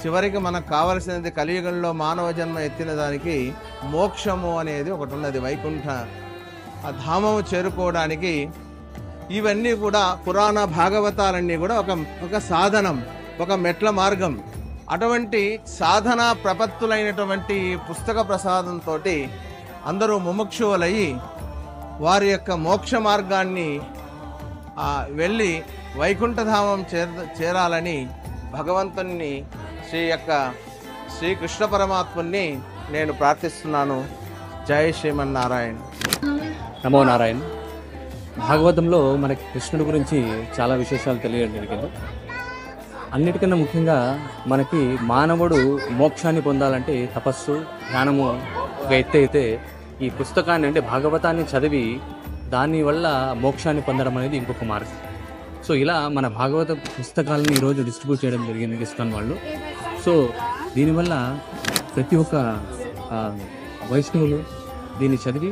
చివరికి మనకు కావలసినది కలియుగంలో మానవ జన్మ ఎత్తిన దానికి మోక్షము అనేది ఒకటి ఉన్నది, వైకుంఠ ఆ ధామము చేరుకోవడానికి. ఇవన్నీ కూడా పురాణ భాగవతాలన్నీ కూడా ఒక సాధనం, ఒక మెట్ల మార్గం. అటువంటి సాధన ప్రపత్తులైనటువంటి పుస్తక ప్రసాదంతో అందరూ ముముక్షువులయ్యి వారి యొక్క మోక్ష మార్గాన్ని వెళ్ళి వైకుంఠధామం చేరాలని భగవంతుని శ్రీ కృష్ణ పరమాత్ముని నేను ప్రార్థిస్తున్నాను. జై శ్రీమన్నారాయణ. నమో నారాయణ. భాగవతంలో మనకి కృష్ణుడి గురించి చాలా విశేషాలు తెలియడం జరిగింది. అన్నిటికన్నా ముఖ్యంగా మనకి మానవుడు మోక్షాన్ని పొందాలంటే తపస్సు, ధ్యానము ఒక ఎత్తు అయితే, ఈ పుస్తకాన్ని అంటే భాగవతాన్ని చదివి దానివల్ల మోక్షాన్ని పొందడం అనేది ఇంకొక మార్గం. సో ఇలా మన భాగవత పుస్తకాలను ఈరోజు డిస్ట్రిబ్యూట్ చేయడం జరిగింది ఇస్కాన్ వాళ్ళు. సో దీనివల్ల ప్రతి ఒక్క వైష్ణవులు దీన్ని చదివి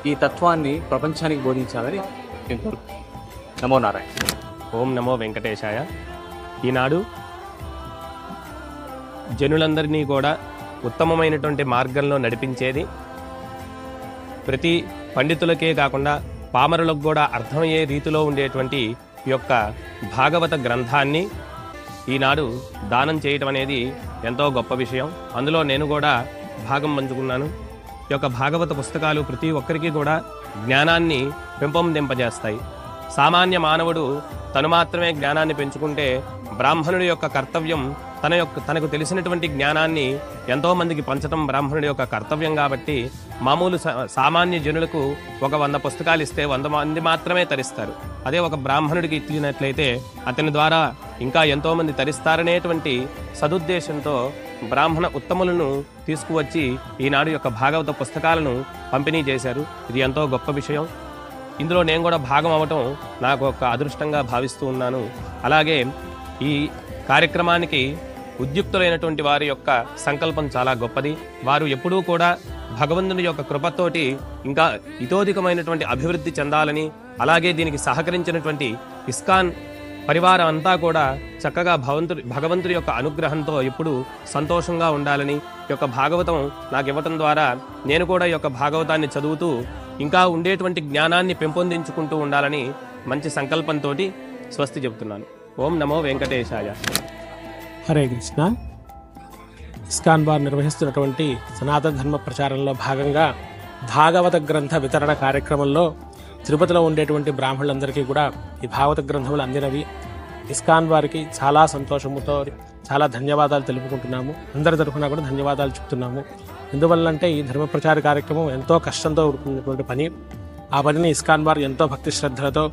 ఈ తత్వాన్ని ప్రపంచానికి బోధించాలని నేను కోరుకుంటున్నాను. నమో నారాయణ. ఓం నమో వెంకటేశాయ. ఈనాడు జనులందరినీ కూడా ఉత్తమమైనటువంటి మార్గంలో నడిపించేది, ప్రతి పండితులకే కాకుండా పామరులకు కూడా అర్థమయ్యే రీతిలో ఉండేటువంటి ఈ యొక్క భాగవత గ్రంథాన్ని ఈనాడు దానం చేయటం అనేది ఎంతో గొప్ప విషయం. అందులో నేను కూడా భాగం పంచుకున్నాను. ఈ యొక్క భాగవత పుస్తకాలు ప్రతి ఒక్కరికి కూడా జ్ఞానాన్ని పెంపొందింపజేస్తాయి. సామాన్య మానవుడు తను మాత్రమే జ్ఞానాన్ని పెంచుకుంటే బ్రాహ్మణుడి యొక్క కర్తవ్యం తనకు తెలిసినటువంటి జ్ఞానాన్ని ఎంతో మందికి పంచడం బ్రాహ్మణుడి యొక్క కర్తవ్యం. కాబట్టి మామూలు సామాన్య జనులకు 100 పుస్తకాలు ఇస్తే 100 మంది మాత్రమే తరిస్తారు. అదే ఒక బ్రాహ్మణుడికి ఇచ్చినట్లయితే అతని ద్వారా ఇంకా ఎంతో మంది తరిస్తారనేటువంటి సదుద్దేశంతో బ్రాహ్మణ ఉత్తములను తీసుకువచ్చి ఈనాడు యొక్క భాగవత పుస్తకాలను పంపిణీ చేశారు. ఇది ఎంతో గొప్ప విషయం. ఇందులో నేను కూడా భాగం అవ్వటం నాకు ఒక అదృష్టంగా భావిస్తూ ఉన్నాను. అలాగే ఈ కార్యక్రమానికి ఉద్యుక్తులైనటువంటి వారి యొక్క సంకల్పం చాలా గొప్పది. వారు ఎప్పుడూ కూడా భగవంతుని యొక్క కృపతోటి ఇంకా ఇతోధికమైనటువంటి అభివృద్ధి చెందాలని, అలాగే దీనికి సహకరించినటువంటి ఇస్కాన్ పరివారం అంతా కూడా చక్కగా భగవంతుడి యొక్క అనుగ్రహంతో ఎప్పుడు సంతోషంగా ఉండాలని, ఈ యొక్క భాగవతం నాకు ఇవ్వటం ద్వారా నేను కూడా ఈ యొక్క భాగవతాన్ని చదువుతూ ఇంకా ఉండేటువంటి జ్ఞానాన్ని పెంపొందించుకుంటూ ఉండాలని మంచి సంకల్పంతో స్వస్తి చెబుతున్నాను. ఓం నమో వెంకటేశాయ. హరే కృష్ణ. ఇస్కాన్ వారు నిర్వహిస్తున్నటువంటి సనాతన ధర్మ ప్రచారంలో భాగంగా భాగవత గ్రంథ వితరణ కార్యక్రమంలో తిరుపతిలో ఉండేటువంటి బ్రాహ్మణులందరికీ కూడా ఈ భాగవత గ్రంథములు అందినవి. ఇస్కాన్ వారికి చాలా సంతోషముతో చాలా ధన్యవాదాలు తెలుపుకుంటున్నాము. అందరి తరఫున కూడా ధన్యవాదాలు చెప్తున్నాము. ఎందువల్లంటే ఈ ధర్మ ప్రచార కార్యక్రమం ఎంతో కష్టంతో కూడుకున్నటువంటి పని. ఆ పనిని ఇస్కాన్ వారు ఎంతో భక్తి శ్రద్ధలతో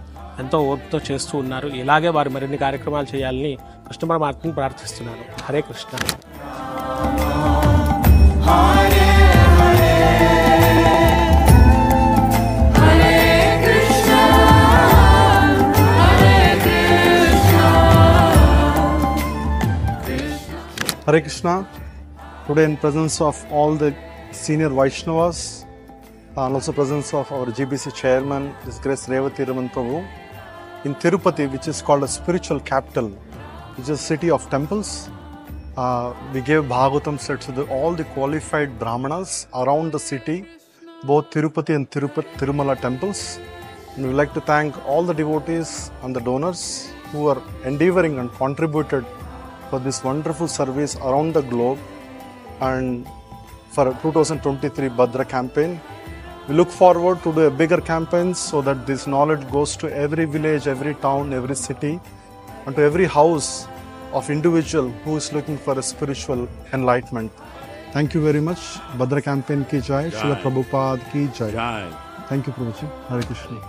ఎంతో ఓర్పుతో చేస్తూ ఉన్నారు. ఇలాగే వారు మరిన్ని కార్యక్రమాలు చేయాలని కృష్ణ పరమాత్మని ప్రార్థిస్తున్నాను. Hare Krishna. Hare Krishna. Today in presence of all the senior Vaishnavas and also presence of our GBC chairman, His Grace Revati Raman Prabhu, in Tirupati, which is called a spiritual capital, which is a city of temples. We gave Bhagavatam sets to all the qualified Brahmanas around the city, both Tirupati and Tirumala temples. And we would like to thank all the devotees and the donors who are endeavoring and contributed for this wonderful service around the globe and for 2023 Bhadra campaign. We look forward to do a bigger campaign so that this knowledge goes to every village, every town, every city and to every house of individual who is looking for a spiritual enlightenment. Thank you very much. Bhadra campaign ki jai. Srila Prabhupada ki jai. Thank you, Prabhuji. Hare Krishna.